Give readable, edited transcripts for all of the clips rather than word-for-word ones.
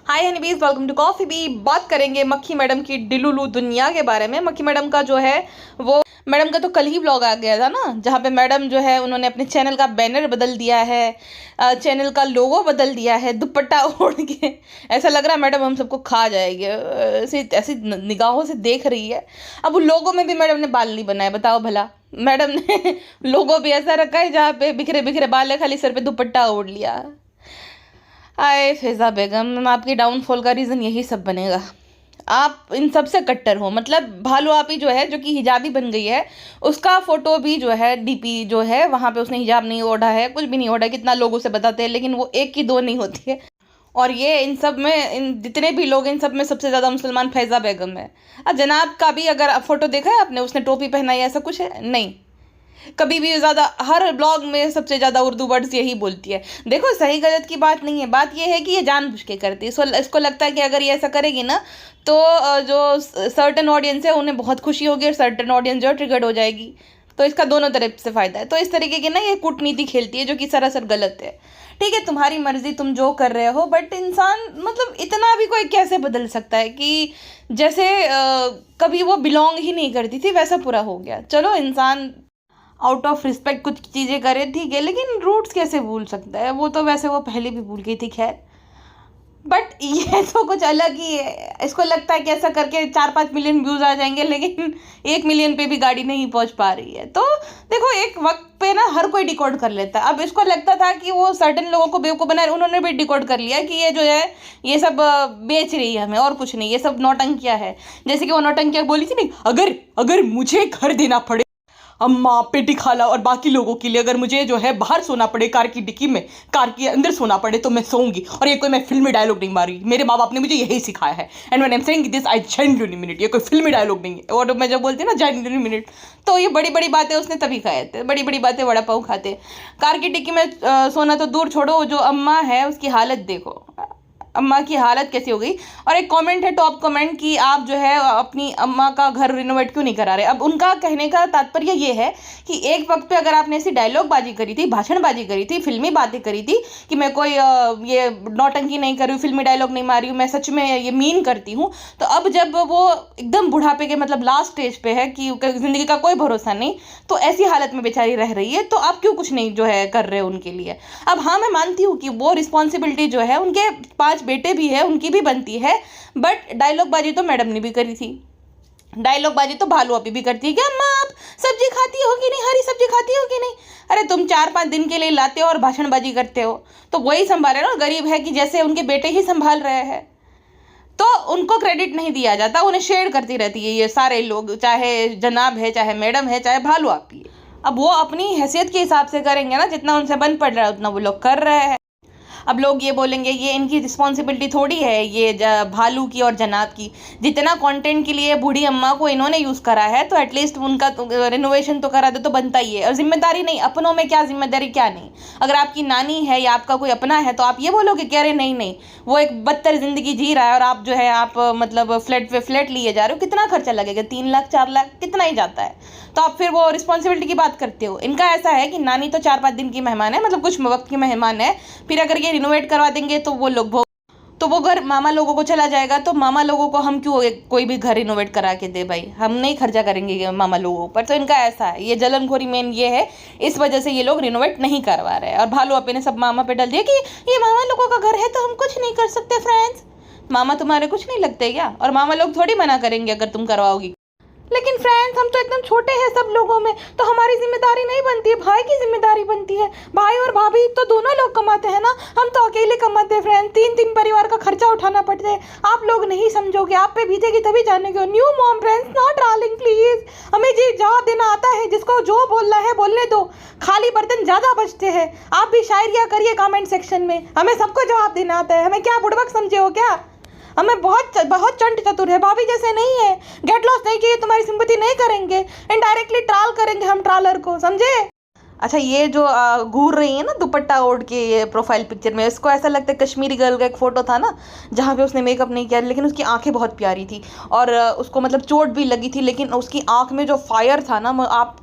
Hi honeybees, welcome to Coffee Bee. बात करेंगे मक्खी मैडम की डिलुलु दुनिया के बारे में। मक्खी मैडम का जो है वो मैडम का तो कल ही ब्लॉग आ गया था ना, जहाँ पे मैडम जो है उन्होंने अपने चैनल का बैनर बदल दिया है, चैनल का लोगो बदल दिया है, दुपट्टा ओढ़ के ऐसा लग रहा है मैडम हम सबको खा जाएगी। ऐसी ऐसी निगाहों से देख रही है। अब उन लोगों में भी मैडम ने बाल नहीं बनाए, बताओ भला। मैडम ने लोगो भी ऐसा रखा है जहाँ पे बिखरे बिखरे बाल है, खाली सर पे दुपट्टा ओढ़ लिया। आए फैज़ा बेगम, आपकी डाउनफॉल का रीज़न यही सब बनेगा। आप इन सब से कट्टर हो, मतलब भालू आपी जो है, जो कि हिजाबी बन गई है, उसका फोटो भी जो है डीपी जो है वहाँ पे उसने हिजाब नहीं ओढ़ा है, कुछ भी नहीं ओढ़ा है। कितना लोगों से बताते हैं, लेकिन वो एक की दो नहीं होती है। और ये इन सब में, इन जितने भी लोग, इन सब में सबसे ज़्यादा मुसलमान फैज़ा बेगम है। जनाब का भी अगर फोटो देखा है आपने, उसने टोपी पहनाई है, ऐसा कुछ है नहीं। कभी भी ज़्यादा, हर ब्लॉग में सबसे ज़्यादा उर्दू वर्ड्स यही बोलती है। देखो सही गलत की बात नहीं है, बात ये है कि ये जानबूझ के करती है। इसको लगता है कि अगर ये ऐसा करेगी ना तो जो सर्टन ऑडियंस है उन्हें बहुत खुशी होगी और सर्टन ऑडियंस जो है ट्रिगर्ड हो जाएगी। तो इसका दोनों तरफ से फ़ायदा है। तो इस तरीके की ना ये कूटनीति खेलती है, जो कि सरासर गलत है। ठीक है, तुम्हारी मर्जी, तुम जो कर रहे हो, बट इंसान मतलब इतना भी कोई कैसे बदल सकता है कि जैसे कभी वो बिलोंग ही नहीं करती थी वैसा पूरा हो गया। चलो इंसान आउट ऑफ रिस्पेक्ट कुछ चीज़ें करे, ठीक है, लेकिन रूट्स कैसे भूल सकता है? वो तो वैसे वो पहले भी भूल गई थी, खैर। बट ये तो कुछ अलग ही है। इसको लगता है कि ऐसा करके 4-5 मिलियन व्यूज़ आ जाएंगे, लेकिन 1 मिलियन पे भी गाड़ी नहीं पहुंच पा रही है। तो देखो, एक वक्त पे ना हर कोई डिकोड कर लेता है। अब इसको लगता था कि वो सर्टेन लोगों को बेवकूफ़ बना रहे, उन्होंने भी डिकोड कर लिया कि ये जो है ये सब बेच रही है हमें, और कुछ नहीं, ये सब नौटंकियाँ है। जैसे कि वो नौटंकियाँ बोली थी नहीं, अगर अगर मुझे घर देना पड़े अम्मा, पेटी खाला और बाकी लोगों के लिए, अगर मुझे जो है बाहर सोना पड़े, कार की डिक्की में, कार के अंदर सोना पड़े, तो मैं सोऊंगी। और ये कोई मैं फिल्मी डायलॉग नहीं मार रही, मेरे माँ बाप ने मुझे यही सिखाया है। And when I am saying this, I genuinely mean it. ये कोई फिल्मी डायलॉग नहीं है। और मैं जब बोलती हूँ ना जेन्युइनली मीन इट, तो ये बड़ी बड़ी बातें उसने तभी खाए थे। बड़ी बड़ी बातें वड़ा पाव खाते। कार की डिक्की में सोना तो दूर छोड़ो, जो अम्मा है उसकी हालत देखो, अम्मा की हालत कैसी हो गई। और एक कमेंट है, टॉप कमेंट, कि आप जो है अपनी अम्मा का घर रिनोवेट क्यों नहीं करा रहे। अब उनका कहने का तात्पर्य ये है कि एक वक्त पे अगर आपने ऐसी डायलॉग बाजी करी थी, भाषणबाजी करी थी, फिल्मी बातें करी थी कि मैं कोई ये नौटंकी नहीं कर रही हूँ, फिल्मी डायलॉग नहीं मारी हूँ, मैं सच में ये मीन करती हूँ, तो अब जब वो एकदम बुढ़ापे के मतलब लास्ट स्टेज पे है कि ज़िंदगी का कोई भरोसा नहीं, तो ऐसी हालत में बेचारी रह रही है, तो आप क्यों कुछ नहीं जो है कर रहे हो उनके लिए। अब हाँ, मैं मानती हूँ कि वो रिस्पॉन्सिबिलिटी जो है उनके 5 बेटे भी है, उनकी भी बनती है। बट डायलॉग बाजी तो मैडम ने भी करी थी। डायलॉग बाजी तो भालू अभी भी करती है कि अम्मा आप सब्जी खाती हो कि नहीं, हरी सब्जी खाती हो कि नहीं। अरे तुम 4-5 दिन के लिए लाते हो और भाषणबाजी करते हो, तो वही संभाले ना, गरीब है कि जैसे उनके बेटे ही संभाल रहे हैं। तो उनको क्रेडिट नहीं दिया जाता, उन्हें शेयर करती रहती है ये सारे लोग, चाहे जनाब है, चाहे मैडम है, चाहे भालू आपी है। अब वो अपनी हैसियत के हिसाब से करेंगे ना, जितना उनसे बन पड़ रहा है उतना वो लोग कर रहे हैं। अब लोग ये बोलेंगे ये इनकी रिस्पॉन्सिबिलिटी थोड़ी है, ये भालू की और जनाब की। जितना कंटेंट के लिए बूढ़ी अम्मा को इन्होंने यूज़ करा है, तो एटलीस्ट उनका रिनोवेशन तो करा दे तो बनता ही है। और जिम्मेदारी नहीं, अपनों में क्या जिम्मेदारी, क्या नहीं। अगर आपकी नानी है या आपका कोई अपना है, तो आप ये बोलोगे कि अरे नहीं नहीं, वो एक बदतर ज़िंदगी जी रहा है और आप जो है आप मतलब फ्लैट पे फ्लैट लिए जा रहे हो, कितना खर्चा लगेगा, 3 लाख 4 लाख कितना ही जाता है। तो आप फिर वो रिस्पॉन्सिबिलिटी की बात करते हो। इनका ऐसा है कि नानी तो 4-5 दिन की मेहमान है, मतलब कुछ वक्त की मेहमान है, फिर अगर ये रिनोवेट करवा देंगे तो वो लोग तो वो घर मामा लोगों को चला जाएगा। तो मामा लोगों को हम क्यों कोई भी घर रिनोवेट करा के दे भाई, हम नहीं खर्चा करेंगे मामा लोगों पर। तो इनका ऐसा है, ये जलनखोरी मेन ये है, इस वजह से ये लोग रिनोवेट नहीं करवा रहे हैं। और भालू अपने ने सब मामा पे डाल दिया कि ये मामा लोगों का घर है तो हम कुछ नहीं कर सकते। फ्रेंड्स, मामा तुम्हारे कुछ नहीं लगते क्या? और मामा लोग थोड़ी मना करेंगे अगर तुम करवाओगी। लेकिन फ्रेंड्स, हम तो एकदम छोटे हैं सब लोगों में, तो हमारी जिम्मेदारी नहीं बनती है, भाई की जिम्मेदारी बनती है। भाई और भाभी तो दोनों लोग कमाते हैं ना, हम तो अकेले कमाते हैं फ्रेंड्स। 3-3 परिवार का खर्चा उठाना पड़ता है। आप लोग नहीं समझोगे, आप पे बीतेगी तभी जानोगे। New mom friends, not darling please. हमें जी जवाब देना आता है, जिसको जो बोलना है बोलने दो, खाली बर्तन ज़्यादा बचते हैं। आप भी शायरिया करिए कमेंट सेक्शन में, हमें सबको जवाब देना आता है। हमें क्या बुड़बक समझे हो क्या? हमें बहुत बहुत चंट चतुर है, भाभी जैसे नहीं है। गेट लॉस नहीं चाहिए, तुम्हारी सिंपैथी नहीं करेंगे, इनडायरेक्टली ट्राल करेंगे हम ट्रालर को, समझे? अच्छा, ये जो घूर रही है ना दुपट्टा ओढ़ के ये प्रोफाइल पिक्चर में, इसको ऐसा लगता है कश्मीरी गर्ल का एक फ़ोटो था ना, जहाँ पे उसने मेकअप नहीं किया, लेकिन उसकी आंखें बहुत प्यारी थी और उसको मतलब चोट भी लगी थी, लेकिन उसकी आंख में जो फायर था ना, आप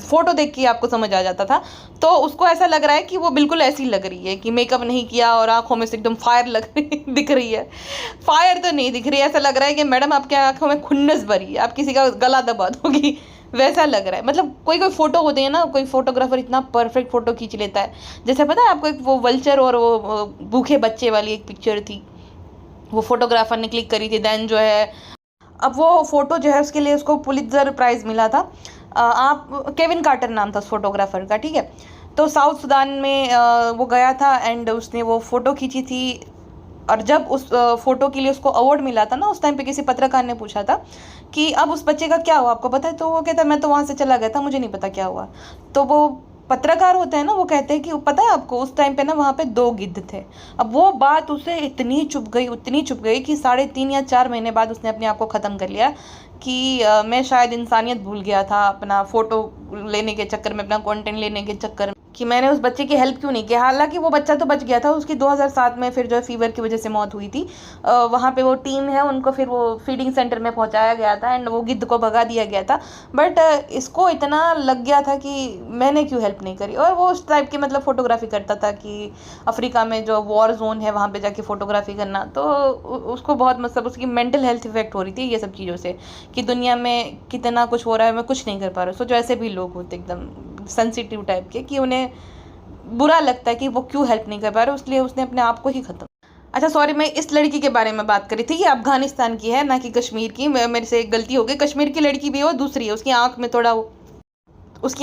फ़ोटो देख के आपको समझ आ जाता था। तो उसको ऐसा लग रहा है कि वो बिल्कुल ऐसी लग रही है कि मेकअप नहीं किया और आँखों में से एकदम फायर लग रही दिख रही है। फायर तो नहीं दिख रही है, ऐसा लग रहा है कि मैडम आपके आँखों में खुन्नस भरी है, आप किसी का गला दबा दोगी, वैसा लग रहा है। मतलब कोई कोई फ़ोटो होते हैं ना, कोई फ़ोटोग्राफ़र इतना परफेक्ट फ़ोटो खींच लेता है। जैसे पता है आपको, एक वो वल्चर और वो भूखे बच्चे वाली एक पिक्चर थी, वो फोटोग्राफर ने क्लिक करी थी। देन जो है अब वो फ़ोटो जो है उसके लिए उसको पुलित्ज़र प्राइज़ मिला था। आप केविन कार्टर नाम था उस फोटोग्राफर का, ठीक है। तो साउथ सुडान में वो गया था एंड उसने वो फ़ोटो खींची थी। और जब उस फ़ोटो के लिए उसको अवार्ड मिला था ना, उस टाइम पे किसी पत्रकार ने पूछा था कि अब उस बच्चे का क्या हुआ, आपको पता है? तो वो कहता है मैं तो वहाँ से चला गया था, मुझे नहीं पता क्या हुआ। तो वो पत्रकार होते हैं ना, वो कहते हैं कि पता है आपको, उस टाइम पे ना वहाँ पे 2 गिद्ध थे। अब वो बात उसे इतनी चुभ गई, उतनी चुभ गई कि 3.5 या 4 महीने बाद उसने अपने आप को ख़त्म कर लिया कि मैं शायद इंसानियत भूल गया था अपना फ़ोटो लेने के चक्कर में, अपना कंटेंट लेने के चक्कर में, कि मैंने उस बच्चे की हेल्प क्यों नहीं की। हालांकि वो बच्चा तो बच गया था, उसकी 2007 में फिर जो है फीवर की वजह से मौत हुई थी। वहाँ पे वो टीम है, उनको फिर वो फीडिंग सेंटर में पहुँचाया गया था एंड वो गिद्ध को भगा दिया गया था। बट इसको इतना लग गया था कि मैंने क्यों हेल्प नहीं करी। और वो उस टाइप की मतलब फ़ोटोग्राफी करता था कि अफ्रीका में जो वॉर जोन है वहाँ पे जाके फ़ोटोग्राफी करना। तो उसको बहुत मतलब उसकी मेंटल हेल्थ इफेक्ट हो रही थी ये सब चीज़ों से, कि दुनिया में कितना कुछ हो रहा है, मैं कुछ नहीं कर पा रहा हूँ। सोचो ऐसे भी लोग होते एकदम सेंसिटिव टाइप के, कि उन्हें बुरा लगता है कि वो क्यों हेल्प नहीं कर पा रहे, इसलिए उसने अपने आप को ही ख़त्म। अच्छा सॉरी, मैं इस लड़की के बारे में बात करी थी, ये अफगानिस्तान की है ना कि कश्मीर की। मेरे से एक गलती हो गई, कश्मीर की लड़की भी है और दूसरी है। उसकी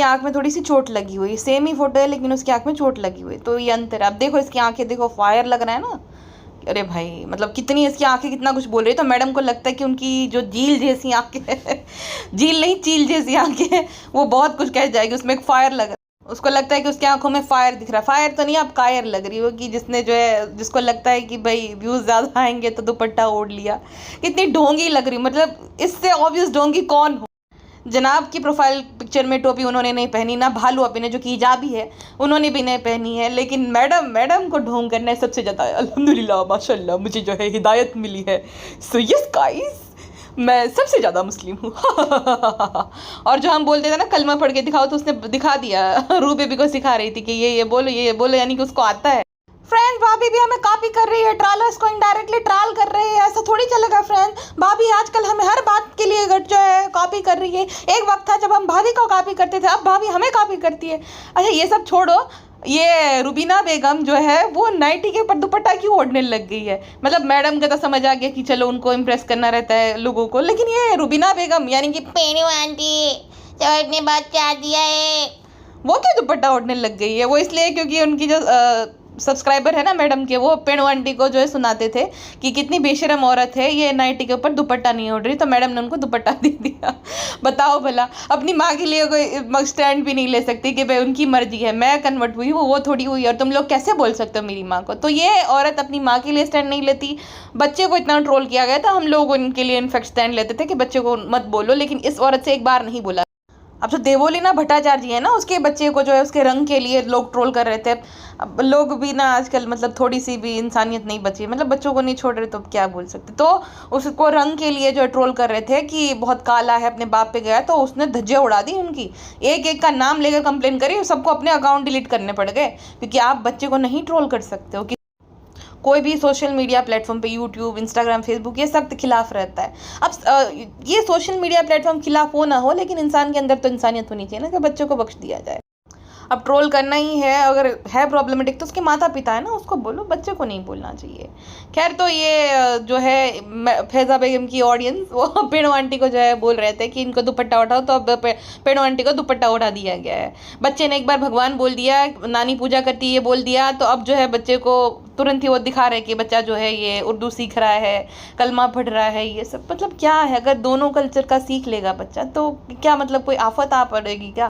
आंख में थोड़ी सी चोट लगी हुई, सेम ही फोटो है लेकिन उसकी आंख में चोट लगी हुई। तो ये अंतर है। अब देखो इसकी आंखें देखो, फायर लग रहा है ना। अरे भाई मतलब कितनी इसकी आंखें कितना कुछ बोल रही है। तो मैडम को लगता है कि उनकी जो झील जैसी आंखें झील नहीं, चील जैसी आंखें हैं, वो बहुत कुछ कह जाएगी। उसमें एक फायर लग रहा है, उसको लगता है कि उसकी आंखों में फायर दिख रहा है। फायर तो नहीं, आप कायर लग रही हो, कि जिसने जो है, जिसको लगता है कि भाई व्यूज ज़्यादा आएंगे तो दुपट्टा ओढ़ लिया। कितनी ढोंगी लग रही, मतलब इससे ऑब्वियस ढोंगी कौन हो। जनाब की प्रोफाइल पिक्चर में टोपी उन्होंने नहीं पहनी, ना भालू अपने ने जो कि हिजाबी है उन्होंने भी नहीं पहनी है, लेकिन मैडम को ढोंग करना है सबसे ज़्यादा। अल्हम्दुलिल्लाह माशाल्लाह मुझे जो है हिदायत मिली है। सो यस गाइस, मैं सबसे ज़्यादा मुस्लिम हूँ। और जो हम बोलते थे ना कलमा पढ़ के दिखाओ, तो उसने दिखा दिया। रू बेबी को सिखा रही थी कि ये बोलो, ये बोलो, यानी कि उसको आता है। फ्रेंड्स भाभी भी हमें कॉपी कर रही है, ट्रालर्स को इनडायरेक्टली ट्राल कर रही है, ऐसा थोड़ी चलेगा फ्रेंड्स। भाभी आजकल हमें हर बात के लिए जो है कॉपी कर रही है। एक वक्त था जब हम भाभी को कॉपी करते थे, अब भाभी हमें कॉपी करती है। अच्छा ये सब छोड़ो, ये रुबीना बेगम जो है वो नाइटी के ऊपर दुपट्टा क्यों ओढ़ने लग गई है। मतलब मैडम का तो समझ आ गया कि चलो उनको इम्प्रेस करना रहता है लोगों को, लेकिन ये रुबीना बेगम यानी कि पेनू आंटी ने बात क्या दिया है, वो क्यों दुपट्टा ओढ़ने लग गई है। वो इसलिए क्योंकि उनकी जो सब्सक्राइबर है ना मैडम के, वो पेणु आंटी को जो है सुनाते थे कि कितनी बेशरम औरत है ये, नाइटी के ऊपर दुपट्टा नहीं ओढ़ रही, तो मैडम ने उनको दुपट्टा दे दिया। बताओ भला, अपनी माँ के लिए कोई स्टैंड भी नहीं ले सकती कि भाई उनकी मर्जी है, मैं कन्वर्ट हुई हूँ वो थोड़ी हुई, और तुम लोग कैसे बोल सकते हो मेरी माँ को। तो ये औरत अपनी माँ के लिए स्टैंड नहीं लेती। बच्चे को इतना ट्रोल किया गया था, हम लोग उनके लिए इनफेक्ट स्टैंड लेते थे कि बच्चे को मत बोलो, लेकिन इस औरत से एक बार नहीं बोला। अब जो देवोलीना भट्टाचार्य जी है ना, उसके बच्चे को जो है उसके रंग के लिए लोग ट्रोल कर रहे थे। अब लोग भी ना आजकल मतलब थोड़ी सी भी इंसानियत नहीं बची, मतलब बच्चों को नहीं छोड़ रहे तो क्या बोल सकते। तो उसको रंग के लिए जो ट्रोल कर रहे थे कि बहुत काला है, अपने बाप पे गया, तो उसने धज्जियाँ उड़ा दी उनकी। एक एक का नाम लेकर कंप्लेन करी, सबको अपने अकाउंट डिलीट करने पड़ गए, क्योंकि आप बच्चे को नहीं ट्रोल कर सकते हो। कोई भी सोशल मीडिया प्लेटफॉर्म पे, यूट्यूब, इंस्टाग्राम, फेसबुक, ये सख्त खिलाफ रहता है। अब ये सोशल मीडिया प्लेटफॉर्म खिलाफ हो ना हो, लेकिन इंसान के अंदर तो इंसानियत होनी चाहिए ना, कि बच्चों को बख्श दिया जाए। अब ट्रोल करना ही है, अगर है प्रॉब्लमेटिक तो उसके माता पिता है ना, उसको बोलो, बच्चे को नहीं बोलना चाहिए। खैर, तो ये जो है फैज़ा बेगम की ऑडियंस वो पेणु आंटी को जो है बोल रहे थे कि इनको दुपट्टा उठाओ, तो अब पेणु आंटी को दुपट्टा उठा दिया गया है। बच्चे ने एक बार भगवान बोल दिया, नानी पूजा करती है ये बोल दिया, तो अब जो है बच्चे को तुरंत ही वो दिखा रहे कि बच्चा जो है ये उर्दू सीख रहा है, कलमा पढ़ रहा है, ये सब मतलब क्या है। अगर दोनों कल्चर का सीख लेगा बच्चा तो क्या मतलब कोई आफत आ पड़ेगी क्या।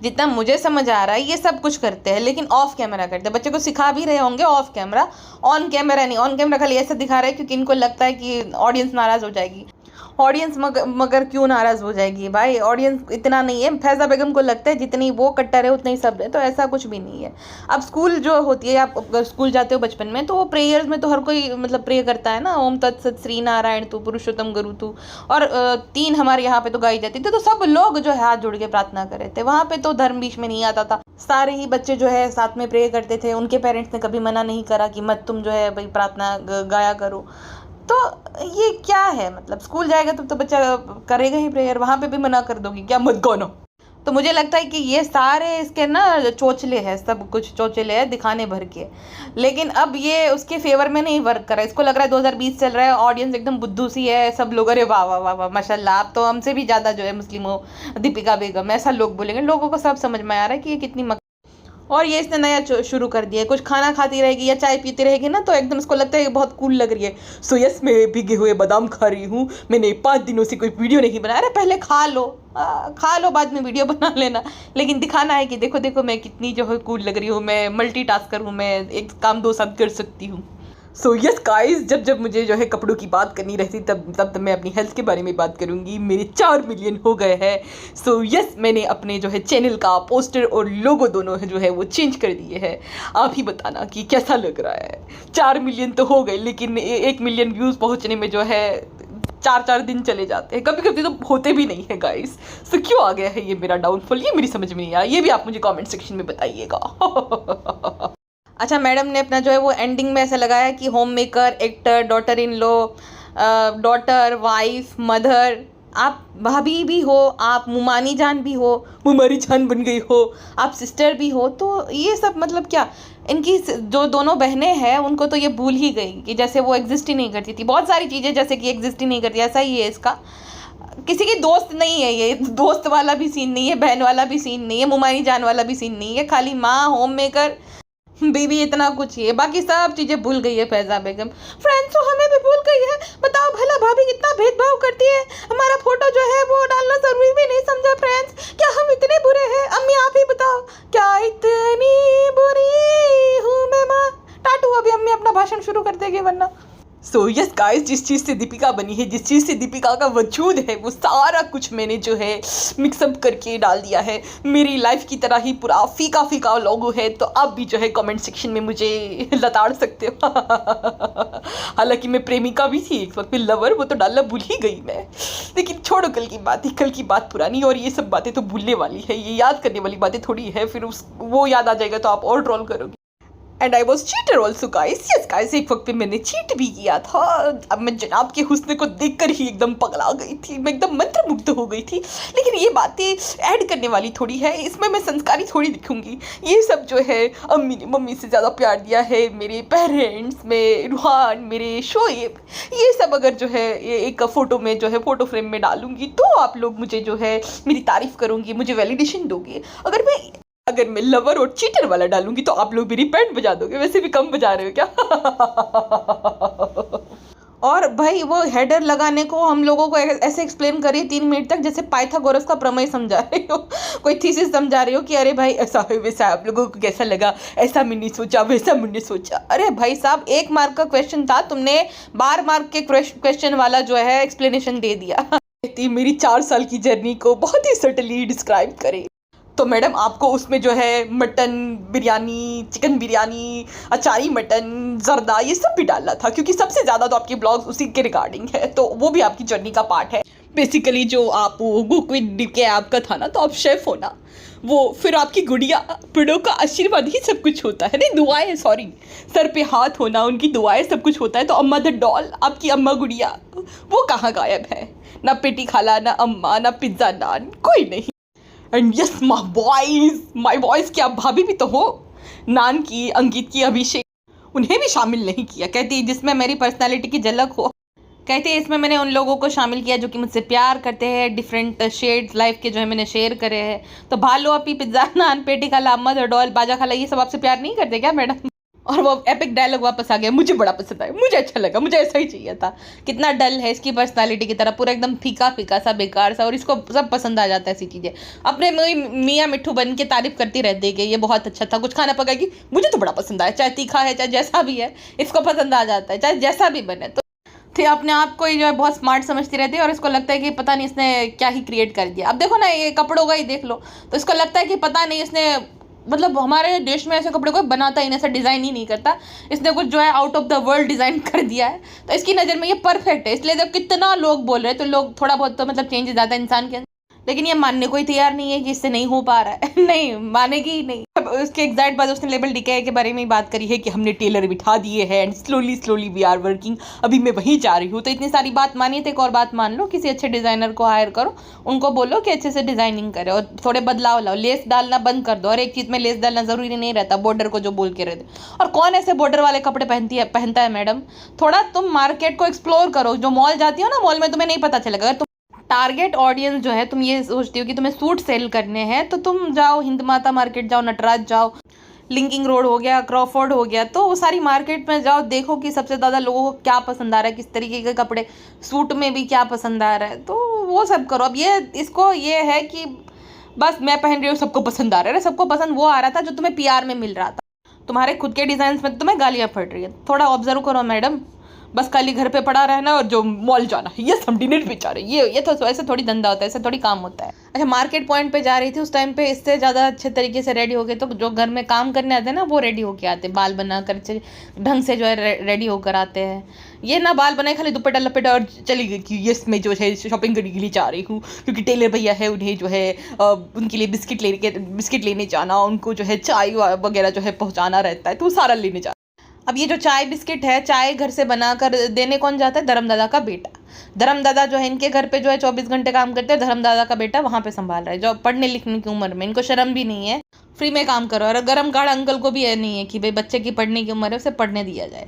जितना मुझे समझ आ रहा है ये सब कुछ करते हैं, लेकिन ऑफ कैमरा करते हैं। बच्चे को सिखा भी रहे होंगे ऑफ कैमरा, ऑन कैमरा नहीं। ऑन कैमरा खाली ऐसा दिखा रहे हैं क्योंकि इनको लगता है कि ऑडियंस नाराज़ हो जाएगी। ऑडियंस मगर क्यों नाराज़ हो जाएगी भाई? ऑडियंस इतना नहीं है, फैज़ा बेगम को लगता है जितनी वो कट्टर है उतने ही सब है, तो ऐसा कुछ भी नहीं है। अब स्कूल जो होती है, आप अगर स्कूल जाते हो बचपन में, तो वो प्रेयर्स में तो हर कोई मतलब प्रे करता है ना, ओम तत्सत श्री नारायण तू पुरुषोत्तम गुरु तू, और 3 हमारे यहाँ पे तो गाई जाती थी, तो सब लोग जो है हाथ जोड़ के प्रार्थना कर रहे थे। वहाँ पे तो धर्म बीच में नहीं आता था, सारे ही बच्चे जो है साथ में प्रे करते थे, उनके पेरेंट्स ने कभी मना नहीं करा कि मत तुम जो है भाई प्रार्थना गाया करो। तो ये क्या है, मतलब स्कूल जाएगा तो बच्चा करेगा ही प्रेयर, वहाँ पे भी मना कर दोगी क्या मत गाना? तो मुझे लगता है कि ये सारे इसके ना चोचले हैं, सब कुछ चोचले हैं दिखाने भर के। लेकिन अब ये उसके फेवर में नहीं वर्क कर रहा है, इसको लग रहा है 2020 चल रहा है, ऑडियंस एकदम बुद्धू सी है, सब लोग अरे वाह वाह वाह वाह माशाल्लाह, आप तो हमसे भी ज़्यादा जो है मुस्लिम हो, दीपिका बेगम, ऐसा लोग बोलेंगे। लोगों को सब समझ में आ रहा है कि ये कितनी और ये इसने नया शुरू कर दिया है, कुछ खाना खाती रहेगी या चाय पीती रहेगी ना, तो एकदम इसको लगता है ये बहुत कूल लग रही है। सो यस, मैं भीगे हुए बादाम खा रही हूँ, मैंने 5 दिनों से कोई वीडियो नहीं बनाया। अरे पहले खा लो बाद में वीडियो बना लेना, लेकिन दिखाना है कि देखो देखो मैं कितनी जो है कूल लग रही हूँ, मैं मल्टीटास्कर हूँ, मैं एक काम 2 साथ कर सकती हूँ। सो यस गाइस, जब मुझे जो है कपड़ों की बात करनी रहती तब मैं अपनी हेल्थ के बारे में बात करूँगी। मेरे 4 मिलियन हो गए हैं। सो यस, मैंने अपने जो है चैनल का पोस्टर और लोगो दोनों जो है वो चेंज कर दिए हैं। आप ही बताना कि कैसा लग रहा है। 4 मिलियन तो हो गए, लेकिन 1 मिलियन व्यूज़ पहुँचने में जो है 4 दिन चले जाते हैं, कभी कभी तो होते भी नहीं है गाइस। सो क्यों आ गया है ये मेरा डाउनफॉल, ये मेरी समझ में नहीं आया, ये भी आप मुझे कमेंट सेक्शन में बताइएगा। अच्छा, मैडम ने अपना जो है वो एंडिंग में ऐसा लगाया कि home maker, actor, daughter in law, daughter, wife, mother, आप भाभी भी हो, आप मुमानी जान भी हो, मुमारी जान बन गई हो, आप सिस्टर भी हो। तो ये सब मतलब क्या, इनकी जो दोनों बहनें हैं उनको तो ये भूल ही गई कि जैसे वो एग्जिस्ट ही नहीं करती थी। बहुत सारी चीज़ें जैसे कि एग्जिस्ट ही नहीं करती, ऐसा ही है इसका। किसी की दोस्त नहीं है ये, दोस्त वाला भी सीन नहीं है, बहन वाला भी सीन नहीं है, मुमानी जान वाला भी सीन नहीं है, खाली माँ, होम मेकर, बेबी, इतना कुछ ही है। बाकी सब चीज़ें भूल गई है फैज़ा बेगम। फ्रेंड्स तो हमें भी भूल गई है। बताओ भला भाभी कितना भेदभाव करती है, हमारा फोटो जो है वो डालना जरूरी भी नहीं समझा। फ्रेंड्स, क्या हम इतने बुरे हैं? अम्मी आप ही बताओ, क्या इतनी बुरी हूँ मैं माँ? टाटू, अभी अम्मी अपना भाषण शुरू कर देगी वरना। सो यस गाइस, जिस चीज़ से दीपिका बनी है, जिस चीज़ से दीपिका का वजूद है, वो सारा कुछ मैंने जो है मिक्सअप करके डाल दिया है। मेरी लाइफ की तरह ही पूरा फीका फीका लोगो है, तो आप भी जो है कमेंट सेक्शन में मुझे लताड़ सकते हो। हालांकि मैं प्रेमिका भी थी एक वक्त में, लवर, वो तो डालना भूल ही गई मैं। लेकिन छोड़ो कल की बात, कल की बात पुरानी, और ये सब बातें तो भूलने वाली है, ये याद करने वाली बातें थोड़ी है। फिर वो याद आ जाएगा तो आप और ट्रोल करोगे। And I was cheater also guys. Yes guys, एक वक्त पे मैंने चीट भी किया था। अब मैं जनाब के हुस्न को देखकर ही एकदम पगला गई थी, मैं एकदम मंत्रमुग्ध हो गई थी। लेकिन ये बातें ऐड करने वाली थोड़ी है, इसमें मैं संस्कारी थोड़ी दिखूंगी। ये सब जो है अम्मी ने मम्मी से ज़्यादा प्यार दिया है, मेरे पेरेंट्स, मेरे रूहान, मेरे शोएब, ये सब अगर जो है एक फ़ोटो में जो है फ़ोटो फ्रेम में डालूंगी तो आप लोग मुझे जो है मेरी तारीफ़ करोगी, मुझे वैलिडेशन दोगे। अगर मैं लवर और चीटर वाला डालूंगी तो आप लोग मेरी पैंट बजा दोगे। वैसे भी कम बजा रहे हो क्या? और भाई वो हेडर लगाने को हम लोगों को ऐसे एक्सप्लेन करिए 3 मिनट तक जैसे पाइथागोरस का प्रमेय समझा रहे हो, कोई थीसिस समझा रहे हो कि अरे भाई ऐसा है वैसा, आप लोगों को कैसा लगा, ऐसा मैंने सोचा वैसा मैंने सोचा। अरे भाई साहब, 1 मार्क का क्वेश्चन था, तुमने 12 मार्क के क्वेश्चन वाला जो है एक्सप्लेनेशन दे दिया। मेरी 4 साल की जर्नी को बहुत ही सटली डिस्क्राइब करे तो मैडम आपको उसमें जो है मटन बिरयानी, चिकन बिरयानी, अचारी मटन, जर्दा, ये सब भी डालना था, क्योंकि सबसे ज़्यादा तो आपके ब्लॉग्स उसी के रिगार्डिंग है, तो वो भी आपकी जर्नी का पार्ट है। बेसिकली जो आप कुक विद के आपका था ना, तो आप शेफ़ हो ना, वो फिर आपकी गुड़िया बड़ों का आशीर्वाद ही सब कुछ होता है, नहीं दुआएं, सॉरी, सर पे हाथ होना, उनकी दुआएं सब कुछ होता है। तो अम्मा द डॉल, आपकी अम्मा गुड़िया, वो कहाँ गायब है? ना पेटी खाला, ना अम्मा, ना पिज्ज़ा नान, कोई नहीं। एंड यस माई बॉयज़, क्या भाभी भी तो हो, नान की, अंकित की, अभिषेक, उन्हें भी शामिल नहीं किया। कहती जिसमें मेरी पर्सनालिटी की झलक हो, कहते हैं इसमें मैंने उन लोगों को शामिल किया जो कि मुझसे प्यार करते हैं, डिफरेंट शेड्स लाइफ के जो है मैंने शेयर करे हैं। तो भालो अपी, पिज्ज़ा नान, पेटी खाला, अम्मा द डॉल, बाजा खाला, ये सब आपसे प्यार नहीं करते क्या मैडम? और वो एपिक डायलॉग वापस आ गया, मुझे बड़ा पसंद आया, मुझे अच्छा लगा, मुझे ऐसा ही चाहिए था। कितना डल है इसकी पर्सनालिटी की तरह, पूरा एकदम फीका फीका सा, बेकार सा, और इसको सब पसंद आ जाता है ऐसी चीज़ें। अपने मियाँ मिट्ठू बन के तारीफ करती रहती है कि ये बहुत अच्छा था, कुछ खाना पकाएगी, मुझे तो बड़ा पसंद आया, चाहे तीखा है चाहे जैसा भी है, इसको पसंद आ जाता है, चाहे जैसा भी बने। तो अपने आप को ही जो है बहुत स्मार्ट समझती रहती है और इसको लगता है कि पता नहीं इसने क्या ही क्रिएट कर दिया। अब देखो ना, ये कपड़ों का ही देख लो, तो इसको लगता है कि पता नहीं इसने, मतलब हमारे देश में ऐसे कपड़े कोई बनाता ही नहीं, ऐसा डिज़ाइन ही नहीं करता, इसने कुछ जो है out of the world design कर दिया है, तो इसकी नज़र में ये परफेक्ट है। इसलिए जब कितना लोग बोल रहे हैं तो लोग थोड़ा बहुत तो मतलब चेंजेस आता है इंसान के अंदर, लेकिन ये मानने को ही तैयार नहीं है कि इससे नहीं हो पा रहा है। नहीं मानेगी ही नहीं। अब उसके एग्जैक्ट बाद उसने लेबल डीके के बारे में ही बात करी है कि हमने टेलर बिठा दिए हैं and slowly slowly we are working, अभी मैं वहीं जा रही हूँ। तो इतनी सारी बात मानी, तो एक और बात मान लो, किसी अच्छे डिज़ाइनर को हायर करो, उनको बोलो कि अच्छे से डिज़ाइनिंग करे और थोड़े बदलाव लाओ, लेस डालना बंद कर दो। और एक चीज़ में लेस डालना ज़रूरी नहीं रहता, बॉर्डर को जो बोल के रहते, और कौन ऐसे बॉर्डर वाले कपड़े पहनता है मैडम। थोड़ा तुम मार्केट को एक्सप्लोर करो, जो मॉल जाती हो ना, मॉल में तुम्हें नहीं पता चलेगा। अगर टारगेट ऑडियंस जो है, तुम ये सोचती हो कि तुम्हें सूट सेल करने हैं, तो तुम जाओ हिंद माता मार्केट जाओ, नटराज जाओ, लिंकिंग रोड हो गया, क्रॉफोर्ड हो गया, तो वो सारी मार्केट में जाओ, देखो कि सबसे ज़्यादा लोगों को क्या पसंद आ रहा है, किस तरीके के कपड़े, सूट में भी क्या पसंद आ रहा है, तो वो सब करो। अब ये है कि बस मैं पहन रही हूँ सबको पसंद आ रहा है, सबको पसंद वो आ रहा था जो तुम्हें PR में मिल रहा था, तुम्हारे खुद के डिज़ाइन में तुम्हें गालियाँ पड़ रही है। थोड़ा ऑब्जर्व करो मैडम, बस खाली घर पे पड़ा रहना और जो मॉल जाना है, ये हम डिनर पे जा रहे हैं, ये तो ऐसे थोड़ी धंधा होता है, ऐसे थोड़ी काम होता है। अच्छा, मार्केट पॉइंट पे जा रही थी उस टाइम पे, इससे ज़्यादा अच्छे तरीके से रेडी हो गए, तो जो घर में काम करने आते हैं ना, वो रेडी होके आते, बाल बना कर ढंग से जो है रेडी होकर आते हैं। ये ना बाल बनाए खाली दुपट्टा लपेटा और चली गई कि यस मैं जो है शॉपिंग करने के लिए जा रही हूँ, क्योंकि टेलर भैया है, उन्हें जो है उनके लिए बिस्किट लेने जाना, उनको जो है चाय वगैरह जो है पहुँचाना रहता है, तो वो सारा लेने जाना। अब ये जो चाय बिस्किट है, चाय घर से बनाकर देने कौन जाता है? धर्मदादा का बेटा। धर्मदादा जो है इनके घर पे जो है 24 घंटे काम करते हैं, धर्मदादा का बेटा वहाँ पे संभाल रहा है, जो पढ़ने लिखने की उम्र में, इनको शर्म भी नहीं है, फ्री में काम करो। और गरम गाढ़ा अंकल को भी ये नहीं है कि भाई बच्चे की पढ़ने की उम्र है, उसे पढ़ने दिया जाए।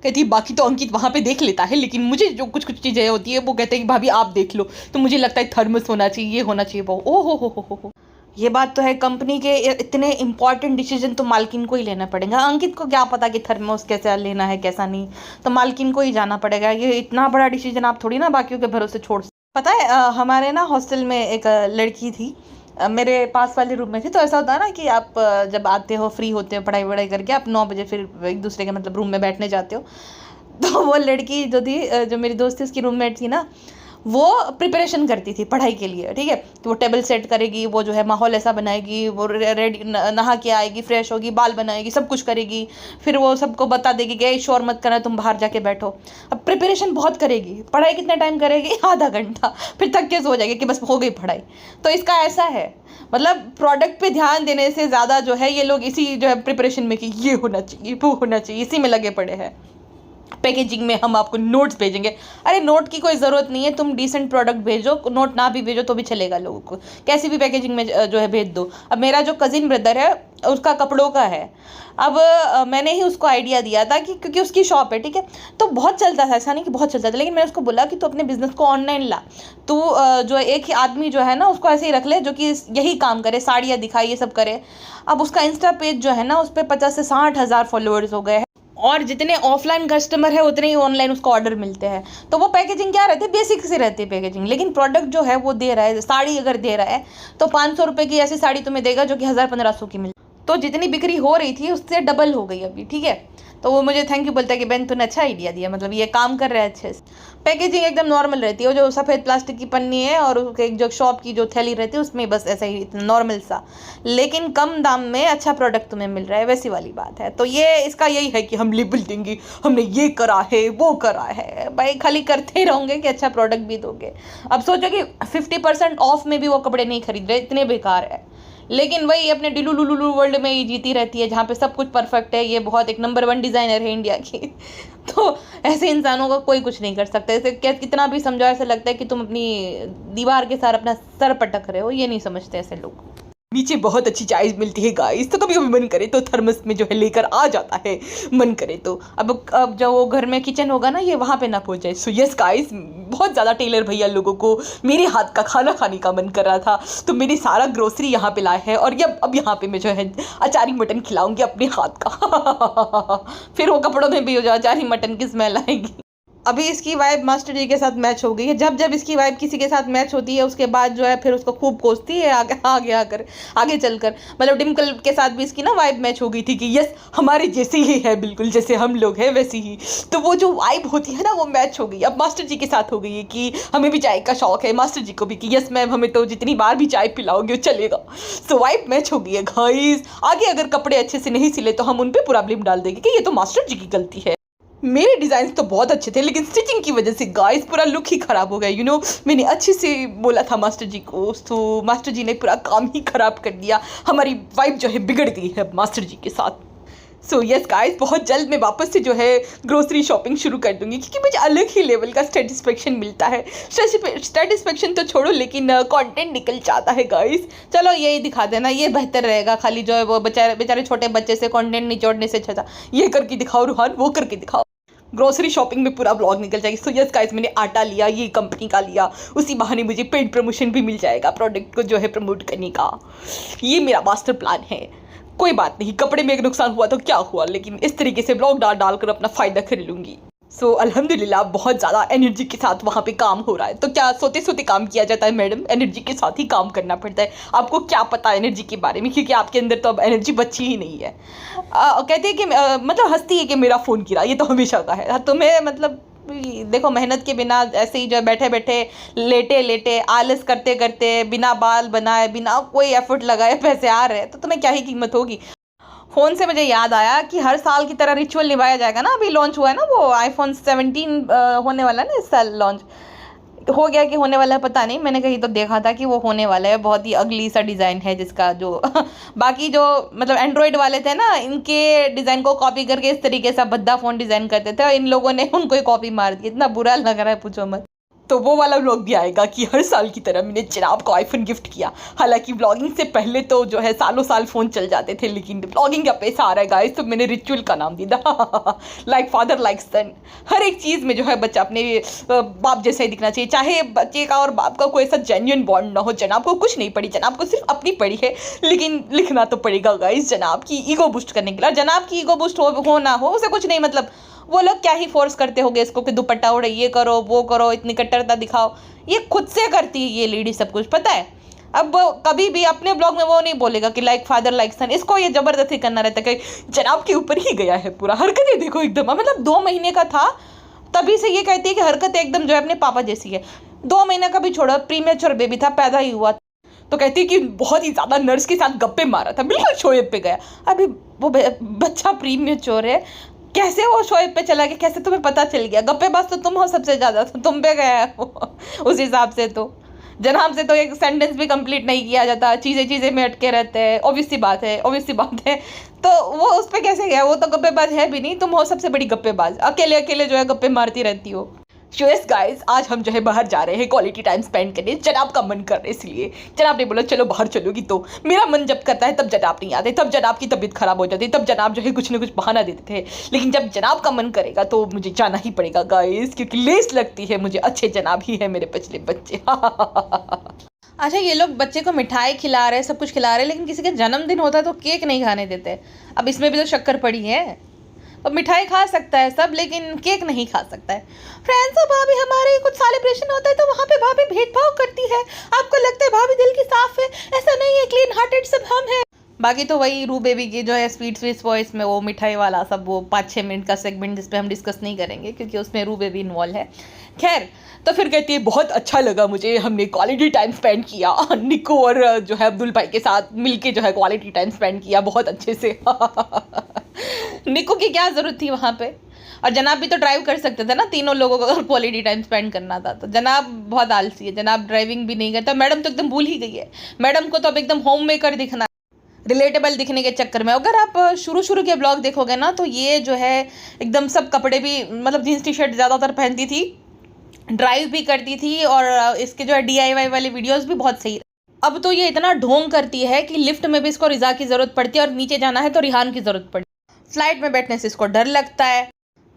कहती है बाकी तो अंकित वहाँ पे देख लेता है, लेकिन मुझे जो कुछ चीज़ें होती है वो कहते हैं कि भाभी आप देख लो, तो मुझे लगता है थर्मस होना चाहिए, ये होना चाहिए, वो ओ हो। ये बात तो है, कंपनी के इतने इंपॉर्टेंट डिसीजन तो मालकिन को ही लेना पड़ेगा। अंकित को क्या पता कि थर्मोस कैसा लेना है कैसा नहीं, तो मालकिन को ही जाना पड़ेगा। ये इतना बड़ा डिसीजन आप थोड़ी ना बाकियों के भरोसे छोड़। पता है हमारे ना हॉस्टल में एक लड़की थी, मेरे पास वाले रूम में थी। तो ऐसा होता है ना कि आप जब आते हो, फ्री होते हो पढ़ाई वढ़ाई करके, आप 9 बजे फिर एक दूसरे के मतलब रूम में बैठने जाते हो। तो वो लड़की जो थी, जो मेरी दोस्त थी, उसकी रूममेट थी ना, वो प्रिपरेशन करती थी पढ़ाई के लिए, ठीक है। तो वो टेबल सेट करेगी, वो जो है माहौल ऐसा बनाएगी, वो रेडी नहा के आएगी, फ्रेश होगी, बाल बनाएगी, सब कुछ करेगी, फिर वो सबको बता देगी कि शोर मत करना, तुम बाहर जाके बैठो। अब प्रिपरेशन बहुत करेगी, पढ़ाई कितना टाइम करेगी? आधा घंटा, फिर थक के सो जाएगी कि बस हो गई पढ़ाई। तो इसका ऐसा है, मतलब प्रोडक्ट पे ध्यान देने से ज़्यादा जो है ये लोग इसी जो है प्रिपरेशन में कि ये होना चाहिए, वो होना चाहिए, इसी में लगे पड़े हैं। पैकेजिंग में हम आपको नोट्स भेजेंगे। अरे नोट की कोई ज़रूरत नहीं है, तुम डिसेंट प्रोडक्ट भेजो, नोट ना भी भेजो तो भी चलेगा लोगों को, कैसी भी पैकेजिंग में जो है भेज दो। अब मेरा जो कज़िन ब्रदर है उसका कपड़ों का है, अब मैंने ही उसको आइडिया दिया था कि क्योंकि उसकी शॉप है, ठीक है, तो बहुत चलता था, ऐसा नहीं कि बहुत चलता था, लेकिन मैंने उसको बोला कि तू अपने बिजनेस को ऑनलाइन ला, तो जो एक ही आदमी जो है ना उसको ऐसे ही रख ले जो कि यही काम करे, साड़ियाँ दिखाए, ये सब करे। अब उसका इंस्टा पेज जो है ना उस पर 50 से 60 हज़ार फॉलोअर्स हो गए हैं, और जितने ऑफलाइन कस्टमर है उतने ही ऑनलाइन उसको ऑर्डर मिलते हैं। तो वो पैकेजिंग क्या रहती है? बेसिक सी रहती है पैकेजिंग, लेकिन प्रोडक्ट जो है वो दे रहा है, साड़ी अगर दे रहा है तो 500 रुपये की ऐसी साड़ी तुम्हें देगा जो कि 1000-1500 की मिल, तो जितनी बिक्री हो रही थी उससे डबल हो गई अभी, ठीक है। तो वो मुझे थैंक यू बोलता है कि बहन तूने अच्छा आइडिया दिया, मतलब ये काम कर रहा है अच्छे से। पैकेजिंग एकदम नॉर्मल रहती है, वो जो सफ़ेद प्लास्टिक की पन्नी है और एक जो शॉप की जो थैली रहती है उसमें बस ऐसा ही नॉर्मल सा, लेकिन कम दाम में अच्छा प्रोडक्ट तुम्हें मिल रहा है, वैसी वाली बात है। तो ये इसका यही है कि हम लेबल देंगे, हमने ये करा है वो करा है, भाई खाली करते रहोगे कि अच्छा प्रोडक्ट भी दोगे। अब सोचो कि 50% ऑफ में भी वो कपड़े नहीं खरीद रहे, इतने बेकार है, लेकिन वही अपने डिलू लुलू वर्ल्ड में ही जीती रहती है, जहाँ पे सब कुछ परफेक्ट है, ये बहुत एक नंबर 1 डिज़ाइनर है इंडिया की। तो ऐसे इंसानों का कोई कुछ नहीं कर सकता, ऐसे कितना भी समझाओ ऐसा लगता है कि तुम अपनी दीवार के साथ अपना सर पटक रहे हो, ये नहीं समझते ऐसे लोग। नीचे बहुत अच्छी चाय मिलती है गाइस, तो कभी कभी मन करे तो थर्मस में जो है लेकर आ जाता है, मन करे तो। अब जब वो घर में किचन होगा ना, ये वहाँ पे ना पहुँच जाए। सो यस गाइस, बहुत ज़्यादा टेलर भैया लोगों को मेरे हाथ का खाना खाने का मन कर रहा था, तो मेरी सारा ग्रोसरी यहाँ पे लाए हैं, और ये अब यहाँ पे मैं जो है अचारी मटन खिलाऊंगी अपने हाथ का। फिर वो कपड़ों में भी हो जाए अचारी मटन की स्मेल आएगी। अभी इसकी वाइब मास्टर जी के साथ मैच हो गई है। जब जब इसकी वाइब किसी के साथ मैच होती है उसके बाद जो है फिर उसको खूब कोसती है आगे चलकर। मतलब डिम्पल के साथ भी इसकी ना वाइब मैच हो गई थी कि यस हमारे जैसे ही है, बिल्कुल जैसे हम लोग हैं वैसी ही। तो वो जो वाइब होती है ना वो मैच हो गई। अब मास्टर जी के साथ हो गई है कि हमें भी चाय का शौक है, मास्टर जी को भी कि यस मैम हमें तो जितनी बार भी चाय पिलाओगे चलेगा। सो वाइब मैच हो गई है गाइस। आगे अगर कपड़े अच्छे से नहीं सिले तो हम उन पर पूरा ब्लेम डाल देंगे कि ये तो मास्टर जी की गलती है। मेरे डिज़ाइन तो बहुत अच्छे थे लेकिन स्टिचिंग की वजह से गाइस पूरा लुक ही ख़राब हो गया। मैंने अच्छे से बोला था मास्टर जी को, तो मास्टर जी ने पूरा काम ही ख़राब कर दिया। हमारी वाइब जो है बिगड़ गई है मास्टर जी के साथ। सो यस गाइस, बहुत जल्द मैं वापस से जो है ग्रोसरी शॉपिंग शुरू कर दूंगी क्योंकि मुझे अलग ही लेवल का सेटिस्फेक्शन मिलता है। सेटिस्फेक्शन तो छोड़ो लेकिन कंटेंट निकल जाता है गाइस। चलो यही दिखा देना, ये बेहतर रहेगा। खाली जो है वो बेचारे छोटे बच्चे से कंटेंट निचोड़ने से अच्छा ये करके दिखाओ रूहान, वो करके दिखाओ। ग्रोसरी शॉपिंग में पूरा ब्लॉग निकल जाएगी। सो यस गाइस, मैंने आटा लिया, ये कंपनी का लिया, उसी बहाने मुझे पेड प्रमोशन भी मिल जाएगा प्रोडक्ट को जो है प्रमोट करने का। ये मेरा मास्टर प्लान है। कोई बात नहीं, कपड़े में एक नुकसान हुआ तो क्या हुआ, लेकिन इस तरीके से ब्लॉग डाल कर अपना फ़ायदा कर लूँगी। सो अल्हम्दुलिल्लाह बहुत ज़्यादा एनर्जी के साथ वहाँ पे काम हो रहा है। तो क्या सोते सोते काम किया जाता है मैडम? एनर्जी के साथ ही काम करना पड़ता है। आपको क्या पता एनर्जी के बारे में, क्योंकि आपके अंदर तो अब एनर्जी बची ही नहीं है। कहते हैं कि मतलब हंसती है कि मेरा फ़ोन गिरा, ये तो हमेशा का है। तो मैं मतलब देखो मेहनत के बिना ऐसे ही जो बैठे बैठे लेटे आलस करते करते बिना बाल बनाए बिना कोई एफर्ट लगाए पैसे आ रहे हैं तो तुम्हें क्या ही कीमत होगी। फ़ोन से मुझे याद आया कि हर साल की तरह रिचुअल निभाया जाएगा ना। अभी लॉन्च हुआ है ना वो आईफोन 17 होने वाला है ना, इस साल लॉन्च हो गया कि होने वाला है पता नहीं, मैंने कहीं तो देखा था कि वो होने वाला है। बहुत ही अगली सा डिज़ाइन है जिसका जो बाकी जो मतलब एंड्रॉयड वाले थे ना इनके डिज़ाइन को कॉपी करके इस तरीके से भद्दा फ़ोन डिज़ाइन करते थे और इन लोगों ने उनको ही कॉपी मार दी। इतना बुरा लग रहा है पूछो मत। तो वो वाला व्लॉग भी आएगा कि हर साल की तरह मैंने जनाब को आईफोन गिफ्ट किया। हालांकि व्लॉगिंग से पहले तो जो है सालों साल फ़ोन चल जाते थे, लेकिन व्लॉगिंग का पैसा आ रहा है गाइस तो मैंने रिचुअल का नाम दिया लाइक फादर लाइक सन। हर एक चीज़ में जो है बच्चा अपने बाप जैसा ही दिखना चाहिए, चाहे बच्चे का और बाप का कोई ऐसा जेन्युइन बॉन्ड ना हो। जनाब को कुछ नहीं पड़ी, जनाब को सिर्फ अपनी पड़ी है, लेकिन लिखना तो पड़ेगा गाइस जनाब की ईगो बूस्ट करने के लिए। जनाब की ईगो बूस्ट हो ना हो उसे कुछ नहीं मतलब। वो लोग क्या ही फोर्स करते होंगे इसको कि दुपट्टा उड़े, ये करो वो करो, इतनी कट्टरता दिखाओ। ये खुद से करती है ये लेडी सब कुछ, पता है। अब कभी भी अपने ब्लॉग में वो नहीं बोलेगा कि लाइक फादर लाइक सन। इसको ये ज़बरदस्ती करना रहता है कि जनाब के ऊपर ही गया है पूरा। हरकतें देखो एकदम, मतलब 2 महीने का था तभी से ये कहती है कि हरकतें एकदम जो है अपने पापा जैसी है। 2 महीने का भी छोड़ो, प्रीमेच्योर बेबी था, पैदा ही हुआ तो कहती है कि बहुत ही ज़्यादा नर्स के साथ गप्पे मारा था, बिल्कुल शोएब पे गया। अभी वो बच्चा प्रीमेच्योर है, कैसे वो शोएब पे चला गया, कैसे तुम्हें पता चल गया? गप्पेबाज तो तुम हो सबसे ज़्यादा, तो तुम पे गया है वो उस हिसाब से तो जनाब से तो एक सेंटेंस भी कंप्लीट नहीं किया जाता, चीज़ें में अटके रहते हैं। ऑब्वियस सी बात है। तो वो उस पर कैसे गया? वो तो गप्पेबाज है भी नहीं, तुम हो सबसे बड़ी गप्पेबाज, अकेले जो है गप्पे मारती रहती हो। यस गाइस, आज हम जो है बाहर जा रहे हैं क्वालिटी टाइम स्पेंड करने। जनाब का मन कर रहा है इसलिए जनाब ने बोला चलो बाहर चलोगी। तो मेरा मन जब करता है तब जनाब नहीं आते, तब जनाब की तबीयत खराब हो जाती, तब जनाब जो है कुछ ना कुछ बहाना देते थे। लेकिन जब जनाब का मन करेगा तो मुझे जाना ही पड़ेगा गाइस, क्योंकि लेस लगती है मुझे। अच्छे जनाब ही है मेरे पिछले बच्चे। अच्छा, ये लोग बच्चे को मिठाई खिला रहे हैं, सब कुछ खिला रहे हैं, लेकिन किसी का जन्मदिन होता है तो केक नहीं खाने देते। अब इसमें भी तो शक्कर पड़ी है। अब मिठाई खा सकता है सब, लेकिन केक नहीं खा सकता है। फ्रेंड्स, और भाभी हमारे कुछ सेलिब्रेशन होता है तो वहाँ पे भाभी भेदभाव करती है। आपको लगता है भाभी दिल की साफ है? ऐसा नहीं है, क्लीन हार्टेड सब हम हैं। बाकी तो वही रू बेबी की जो है स्वीट वॉइस में वो मिठाई वाला सब, वो 5-6 मिनट का सेगमेंट जिस पे हम डिस्कस नहीं करेंगे क्योंकि उसमें रू बेबी इन्वॉल्व है। खैर, तो फिर कहती है बहुत अच्छा लगा मुझे, हमने क्वालिटी टाइम स्पेंड किया निको और जो है अब्दुल भाई के साथ मिलके जो है क्वालिटी टाइम स्पेंड किया बहुत अच्छे से। निको की क्या ज़रूरत थी वहाँ पे? और जनाब भी तो ड्राइव कर सकते थे ना, तीनों लोगों को अगर क्वालिटी टाइम स्पेंड करना था तो। जनाब बहुत आलसी है, जनाब ड्राइविंग भी नहीं करता। मैडम तो एकदम भूल ही गई है। मैडम को तो अब एकदम होम मेकर दिखना, रिलेटेबल दिखने के चक्कर में। अगर आप शुरू के ब्लॉग देखोगे ना तो ये जो है एकदम सब कपड़े भी मतलब जीन्स टी शर्ट ज़्यादातर पहनती थी, ड्राइव भी करती थी और इसके जो है DIY वाली वीडियोस भी बहुत सही। अब तो ये इतना ढोंग करती है कि लिफ्ट में भी इसको रिजा की ज़रूरत पड़ती है और नीचे जाना है तो रिहान की ज़रूरत पड़ती है। फ्लाइट में बैठने से इसको डर लगता है,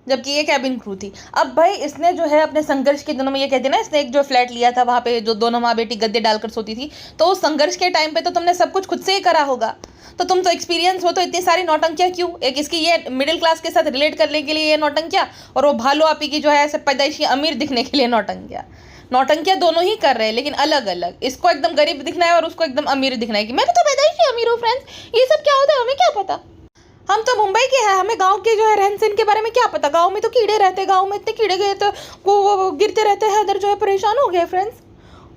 जबकि ये कैबिन क्रू थी। अब भाई इसने जो है अपने संघर्ष के दिनों में, ये कहते हैं ना, इसने एक जो फ्लैट लिया था वहाँ पे जो दोनों माँ बेटी गद्दे डालकर सोती थी, तो उस संघर्ष के टाइम पे तो तुमने सब कुछ खुद से ही करा होगा, तो तुम तो एक्सपीरियंस हो, तो इतनी सारी नौटंकियाँ क्यों? एक इसकी ये मिडिल क्लास के साथ रिलेट करने के लिए ये नौटंकियाँ, और वो भालू आपी की जो है ऐसे पैदाइशी अमीर दिखने के लिए नौटंकियाँ दोनों ही कर रहे हैं, लेकिन अलग अलग। इसको एकदम गरीब दिखना है और उसको एकदम अमीर दिखना है कि मैं तो पैदाइशी अमीर हूँ। फ्रेंड्स, ये सब क्या होता है हमें क्या पता, हम तो मुंबई के हैं, हमें गांव के जो है रहन सहन के बारे में क्या पता। गांव में तो कीड़े रहते हैं, गांव में इतने कीड़े गए तो वो गिरते रहते हैं, इधर जो है परेशान हो गए फ्रेंड्स।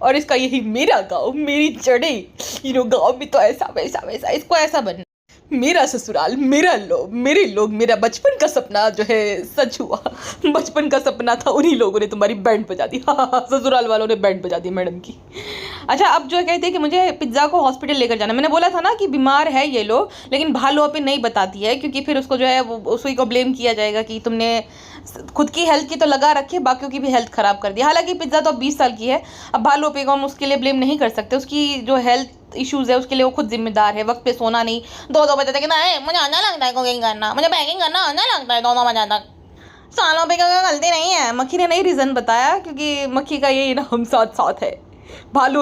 और इसका यही मेरा गांव मेरी जड़ें, गांव में तो ऐसा वैसा वैसा, इसको ऐसा बनना, मेरा ससुराल मेरा लोग मेरे लोग, मेरा बचपन का सपना जो है सच हुआ। बचपन का सपना था, उन्हीं लोगों ने तुम्हारी बैंड बजा दी। हाँ, ससुराल वालों ने बैंड बजा दी मैडम की। अच्छा, अब जो कहते हैं कि मुझे पिज्ज़ा को हॉस्पिटल लेकर जाना, मैंने बोला था ना कि बीमार है ये लोग, लेकिन भालू अपनी नहीं बताती है, क्योंकि फिर उसको जो है वो उसी को ब्लेम किया जाएगा कि तुमने खुद की हेल्थ की तो लगा रखी है, बाकियों की भी हेल्थ खराब कर दी। हालांकि पिज्ज़ा तो अब 20 साल की है, अब भालू पे को हम उसके लिए ब्लेम नहीं कर सकते, उसकी जो हेल्थ इश्यूज़ है उसके लिए वो खुद जिम्मेदार है। वक्त पे सोना नहीं, 2-2 बजे तक ना है, मुझे आना लगता है कुकिंग करना, मुझे पैकिंग करना आना लगता है 2-2 बजे तक। सालों पे क्या गलती नहीं है। मक्खी ने नहीं रीज़न बताया, क्योंकि मक्खी का यही ना हम साथ साथ है। भालू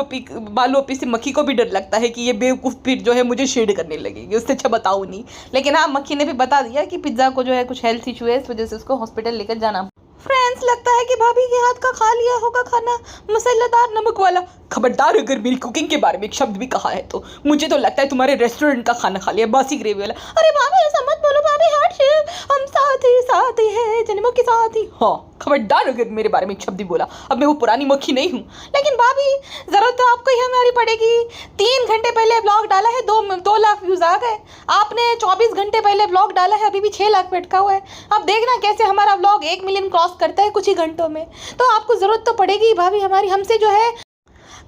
अपी से मक्खी को भी डर लगता है कि ये बेवकूफ़ फिर जो है मुझे शेड करने लगेगी, उससे अच्छा बताऊँ नहीं। लेकिन हाँ, मक्खी ने भी बता दिया कि पिज्ज़ा को जो है कुछ हेल्थ इशू है, इस वजह से उसको हॉस्पिटल लेकर जाना। फ्रेंड्स, लगता है कि भाभी के हाथ का खा लिया होगा खाना, मसालेदार नमक वाला। खबरदार अगर मेरी कुकिंग के बारे में एक शब्द भी कहा है तो मुझे तो लगता है तुम्हारे रेस्टोरेंट का खाना खा लिया, बासी ग्रेवी वाला। अरे भाभी ऐसा मत बोलो भाभी, हार्ट शेप, हम साथ ही हैं जन्मों के साथ ही। हाँ, खबरदार अगर मेरे बारे में एक शब्द भी बोला, अब मैं वो पुरानी मक्खी नहीं हूँ। लेकिन भाभी ज़रूरत तो आपको ही हमारी पड़ेगी। 3 घंटे पहले ब्लॉग डाला है, 2 लाख व्यूज़ आ गए। आपने 24 घंटे पहले ब्लॉग डाला है, अभी भी 6 लाख पे अटका हुआ है। अब देखना कैसे हमारा ब्लॉग 1 मिलियन क्रॉस करता है कुछ ही घंटों में। तो आपको ज़रूरत तो पड़ेगी भाभी हमारी, हमसे जो है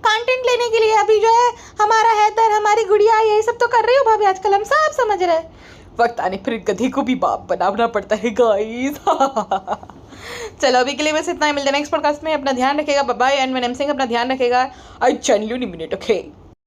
कंटेंट लेने के लिए। अभी जो है हमारा हैदर, हमारी गुड़िया, ये सब तो कर रही हो भाभी आजकल, हम सब समझ रहे हैं। वक्त आने फिर गधे को भी बाप बनाना पड़ता है गाइस। चलो अभी के लिए बस इतना ही, मिलते हैं नेक्स्ट पॉडकास्ट में। अपना ध्यान रखेगा, बाय बाय। एंड मैं एम सिंह, अपना ध्यान रखेगा। I channel you in minute, okay.